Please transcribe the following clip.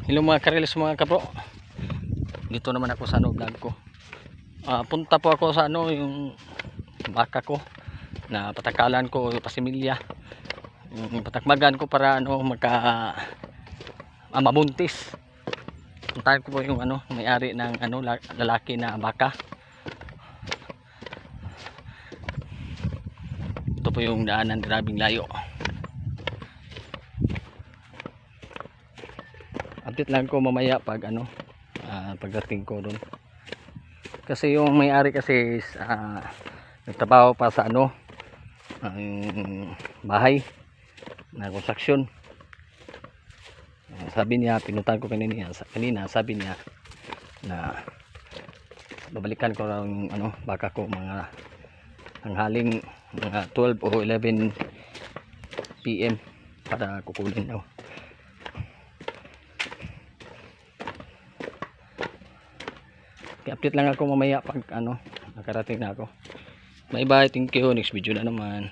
Hello mga kareels, mga kapro. Dito naman ako sa vlog ko. Punta po ako sa yung baka ko na patakalan ko, pasimilya. Yung patakmagan ko para mabuntis. Puntahan ko po yung may-ari ng lalaki na baka. Ito po yung daanan, grabing layo. Update lang ko mamaya pag pagdating ko doon. Kasi yung may-ari kasi nagtrabaho pa sa bahay na construction. Sabi niya, pinuntahan ko kanina, sabi niya na babalikan ko lang yung baka ko mga hanghaling mga 12 o 11 PM para kukunin daw. I-update lang ako mamaya pag nakarating na ako. Bye bye, thank you, next video na naman.